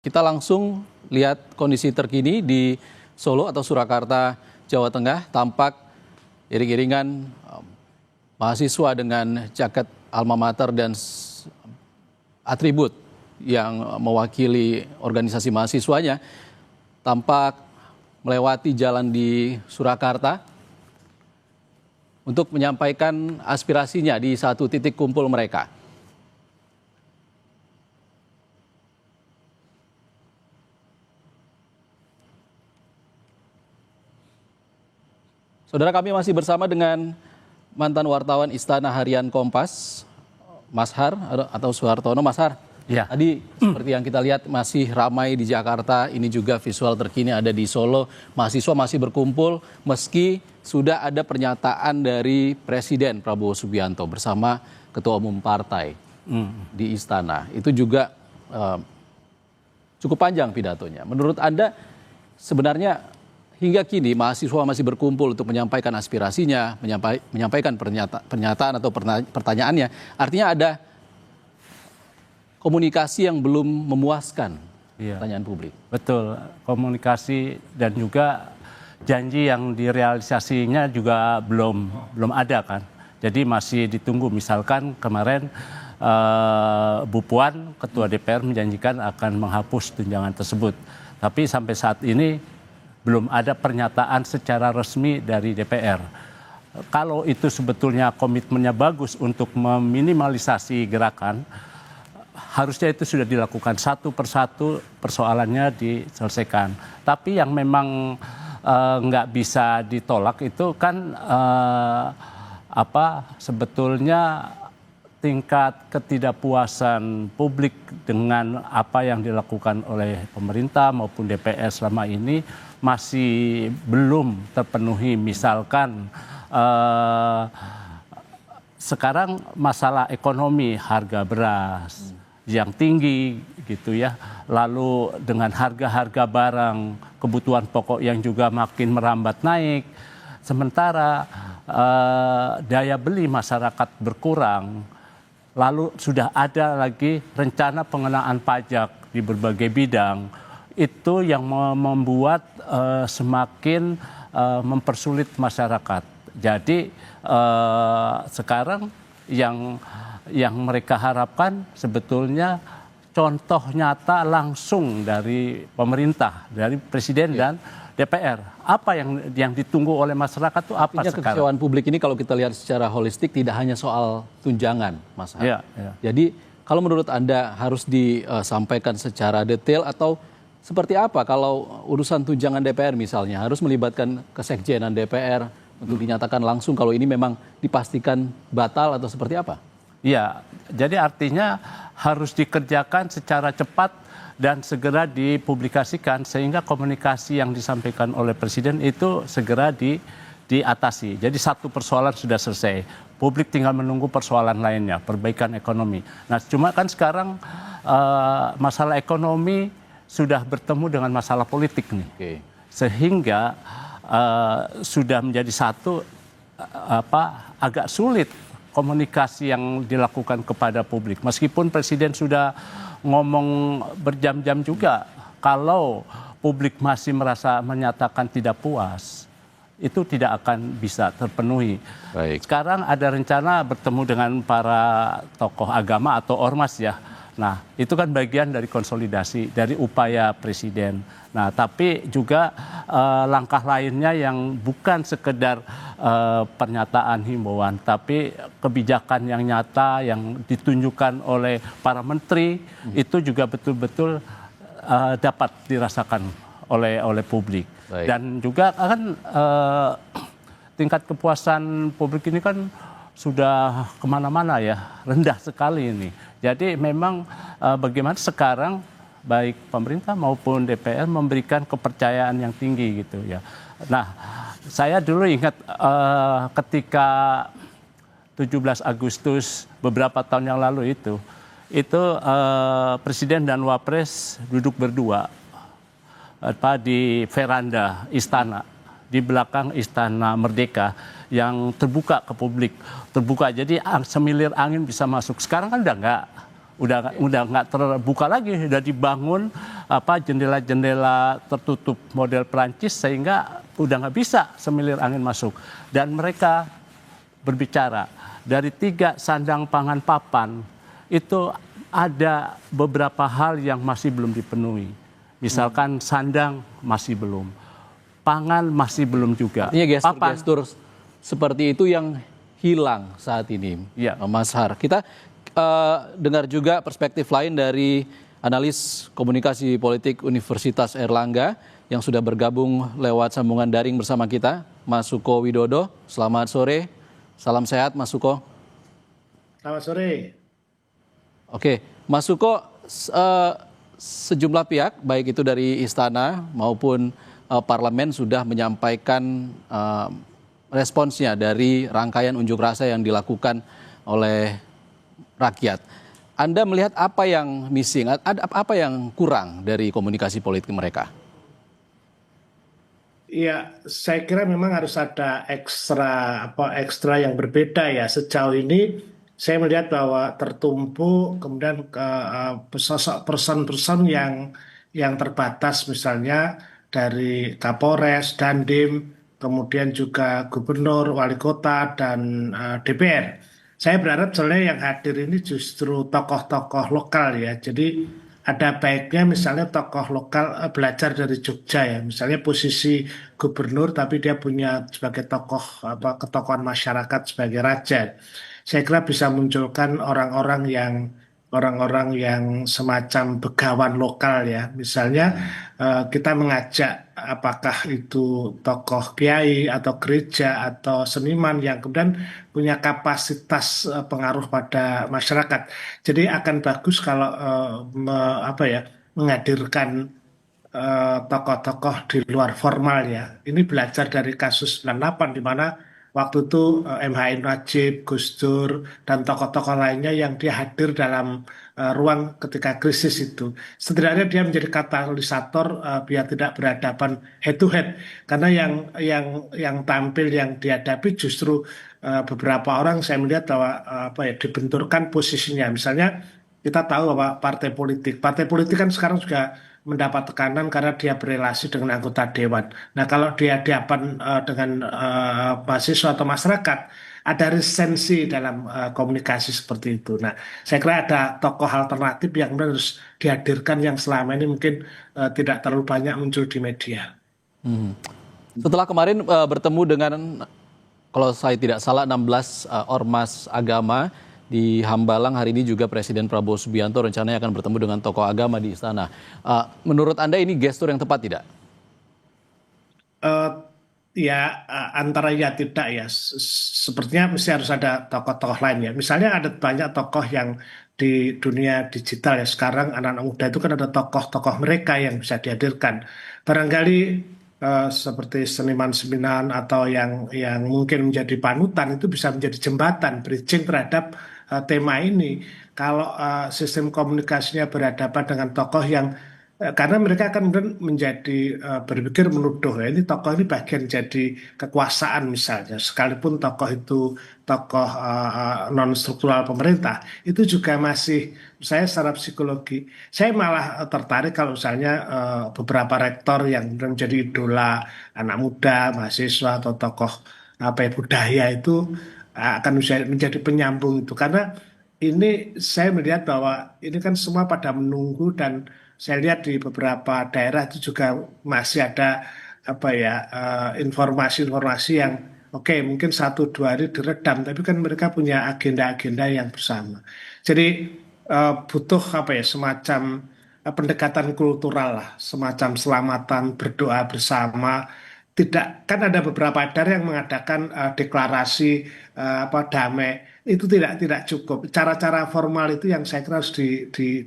Kita langsung lihat kondisi terkini di Solo atau Surakarta, Jawa Tengah. Tampak iring-iringan mahasiswa dengan jaket alma mater dan atribut yang mewakili organisasi mahasiswanya tampak melewati jalan di Surakarta untuk menyampaikan aspirasinya di satu titik kumpul mereka. Saudara, kami masih bersama dengan mantan wartawan Istana Harian Kompas, Mas Har atau Suhartono. Mas Har, ya. Tadi seperti yang kita lihat masih ramai di Jakarta, ini juga visual terkini ada di Solo. Mahasiswa masih berkumpul meski sudah ada pernyataan dari Presiden Prabowo Subianto bersama Ketua Umum Partai di Istana. Itu juga cukup panjang pidatonya. Menurut Anda sebenarnya hingga kini mahasiswa masih berkumpul untuk menyampaikan aspirasinya, menyampaikan pernyataan atau pertanyaannya. Artinya ada komunikasi yang belum memuaskan pertanyaan publik. Betul, komunikasi dan juga janji yang direalisasinya juga belum ada kan. Jadi masih ditunggu. Misalkan kemarin Bu Puan, Ketua DPR menjanjikan akan menghapus tunjangan tersebut. Tapi sampai saat ini belum ada pernyataan secara resmi dari DPR. Kalau itu sebetulnya komitmennya bagus untuk meminimalisasi gerakan, harusnya itu sudah dilakukan satu persatu persoalannya diselesaikan. Tapi yang memang nggak bisa ditolak itu kan sebetulnya tingkat ketidakpuasan publik dengan apa yang dilakukan oleh pemerintah maupun DPR selama ini masih belum terpenuhi. Misalkan sekarang masalah ekonomi, harga beras yang tinggi gitu ya, lalu dengan harga-harga barang kebutuhan pokok yang juga makin merambat naik, sementara daya beli masyarakat berkurang. Lalu sudah ada lagi rencana pengenaan pajak di berbagai bidang. Itu yang membuat semakin mempersulit masyarakat. Jadi sekarang yang mereka harapkan sebetulnya contoh nyata langsung dari pemerintah, dari Presiden dan DPR. Apa yang ditunggu oleh masyarakat itu apa sekarang? Kekecewaan publik ini kalau kita lihat secara holistik tidak hanya soal tunjangan, Mas Har. Jadi kalau menurut Anda harus disampaikan secara detail atau seperti apa kalau urusan tunjangan DPR misalnya harus melibatkan kesekjenan DPR untuk dinyatakan langsung kalau ini memang dipastikan batal atau seperti apa? Iya, jadi artinya harus dikerjakan secara cepat dan segera dipublikasikan sehingga komunikasi yang disampaikan oleh Presiden itu segera diatasi. Jadi satu persoalan sudah selesai, publik tinggal menunggu persoalan lainnya, perbaikan ekonomi. Nah cuma kan sekarang masalah ekonomi sudah bertemu dengan masalah politik nih, sehingga sudah menjadi satu agak sulit komunikasi yang dilakukan kepada publik. Meskipun Presiden sudah ngomong berjam-jam juga, kalau publik masih menyatakan tidak puas, itu tidak akan bisa terpenuhi. Baik. Sekarang ada rencana bertemu dengan para tokoh agama atau ormas ya. Nah, itu kan bagian dari konsolidasi, dari upaya Presiden. Nah, tapi juga langkah lainnya yang bukan sekedar pernyataan himbauan, tapi kebijakan yang nyata yang ditunjukkan oleh para menteri itu juga betul-betul dapat dirasakan oleh publik. Baik. Dan juga kan tingkat kepuasan publik ini kan sudah kemana-mana ya, rendah sekali ini. Jadi memang bagaimana sekarang baik pemerintah maupun DPR memberikan kepercayaan yang tinggi gitu ya. Nah, saya dulu ingat ketika 17 Agustus beberapa tahun yang lalu itu Presiden dan Wapres duduk berdua di veranda istana, di belakang Istana Merdeka yang terbuka ke publik, terbuka. Jadi semilir angin bisa masuk. Sekarang kan udah enggak. udah nggak terbuka lagi, udah dibangun jendela-jendela tertutup model Perancis sehingga udah nggak bisa semilir angin masuk. Dan mereka berbicara dari 3 sandang pangan papan itu ada beberapa hal yang masih belum dipenuhi. Misalkan sandang masih belum, pangan masih belum juga. Artinya gestur-gestur seperti itu yang hilang saat ini, Ya. Mas Har. Kita dengar juga perspektif lain dari analis komunikasi politik Universitas Airlangga yang sudah bergabung lewat sambungan daring bersama kita, Mas Suko Widodo. Selamat sore, salam sehat Mas Suko. Selamat sore. Oke, Mas Suko, sejumlah pihak, baik itu dari istana maupun parlemen sudah menyampaikan responsnya dari rangkaian unjuk rasa yang dilakukan oleh rakyat. Anda melihat apa yang missing, apa yang kurang dari komunikasi politik mereka? Ya, saya kira memang harus ada ekstra yang berbeda ya. Sejauh ini saya melihat bahwa tertumpu kemudian sosok person-person yang terbatas, misalnya dari Kapolres, Dandim, kemudian juga gubernur, wali kota, dan DPR. Saya berharap sebenarnya yang hadir ini justru tokoh-tokoh lokal ya. Jadi ada baiknya misalnya tokoh lokal belajar dari Jogja ya. Misalnya posisi gubernur tapi dia punya sebagai tokoh ketokohan masyarakat sebagai raja. Saya kira bisa munculkan orang-orang yang semacam begawan lokal ya. Misalnya kita mengajak apakah itu tokoh kiai atau gereja atau seniman yang kemudian punya kapasitas pengaruh pada masyarakat. Jadi akan bagus kalau menghadirkan tokoh-tokoh di luar formal ya. Ini belajar dari kasus 98 di mana waktu itu MH Najib, Gus Dur, dan tokoh-tokoh lainnya yang dia hadir dalam ruang ketika krisis itu. Setidaknya dia menjadi katalisator biar tidak berhadapan head to head. Karena yang tampil yang dihadapi justru beberapa orang saya melihat bahwa dibenturkan posisinya. Misalnya kita tahu bahwa partai politik kan sekarang juga mendapat tekanan karena dia berelasi dengan anggota dewan. Nah, kalau dia hadapan dengan mahasiswa atau masyarakat, ada resensi dalam komunikasi seperti itu. Nah, saya kira ada tokoh alternatif yang harus dihadirkan yang selama ini mungkin tidak terlalu banyak muncul di media. Setelah kemarin bertemu dengan, kalau saya tidak salah, 16 ormas agama di Hambalang, hari ini juga Presiden Prabowo Subianto rencananya akan bertemu dengan tokoh agama di istana. Menurut Anda ini gestur yang tepat tidak? Antara ya tidak ya. Sepertinya mesti harus ada tokoh-tokoh lain ya. Misalnya ada banyak tokoh yang di dunia digital ya. Sekarang anak-anak muda itu kan ada tokoh-tokoh mereka yang bisa dihadirkan. Barangkali seperti seniman-seniman atau yang mungkin menjadi panutan itu bisa menjadi jembatan bridging terhadap tema ini. Kalau sistem komunikasinya berhadapan dengan tokoh yang karena mereka akan menjadi berpikir menuduh ya, ini tokoh ini bagian jadi kekuasaan misalnya, sekalipun tokoh itu tokoh non struktural pemerintah, itu juga masih, saya secara psikologi saya malah tertarik kalau misalnya beberapa rektor yang menjadi idola anak muda, mahasiswa atau tokoh budaya itu akan menjadi penyambung itu. Karena ini saya melihat bahwa ini kan semua pada menunggu, dan saya lihat di beberapa daerah itu juga masih ada informasi-informasi yang mungkin 1-2 hari diredam, tapi kan mereka punya agenda-agenda yang bersama. Jadi butuh semacam pendekatan kultural lah, semacam selamatan, berdoa bersama. Tidak, kan ada beberapa daerah yang mengadakan deklarasi damai, itu tidak cukup. Cara-cara formal itu yang saya kira harus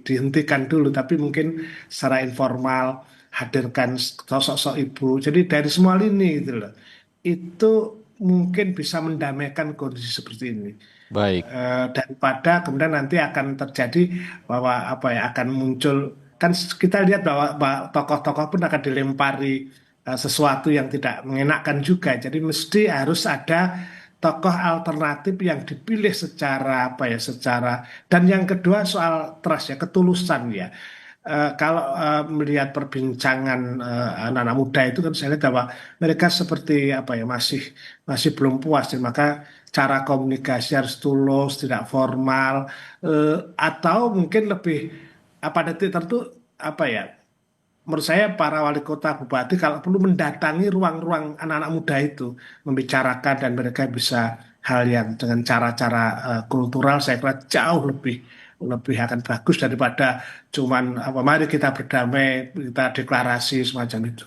dihentikan dulu, tapi mungkin secara informal hadirkan sosok-sosok ibu. Jadi dari semua lini gitu loh. Itu mungkin bisa mendamaikan kondisi seperti ini. Baik. Daripada kemudian nanti akan terjadi bahwa akan muncul, kan kita lihat bahwa tokoh-tokoh pun akan dilempari sesuatu yang tidak mengenakan juga. Jadi mesti harus ada tokoh alternatif yang dipilih secara apa ya, secara, dan yang kedua soal trust ya, ketulusan ya. Kalau melihat perbincangan anak-anak muda itu kan saya lihat bahwa mereka seperti apa ya, masih masih belum puas, dan maka cara komunikasi harus tulus, tidak formal, atau mungkin lebih pada titik tertentu apa ya, menurut saya para wali kota bupati kalau perlu mendatangi ruang-ruang anak-anak muda itu, membicarakan, dan mereka bisa hal yang dengan cara-cara kultural, saya kira jauh lebih lebih akan bagus daripada cuman apa, mari kita berdamai, kita deklarasi semacam itu.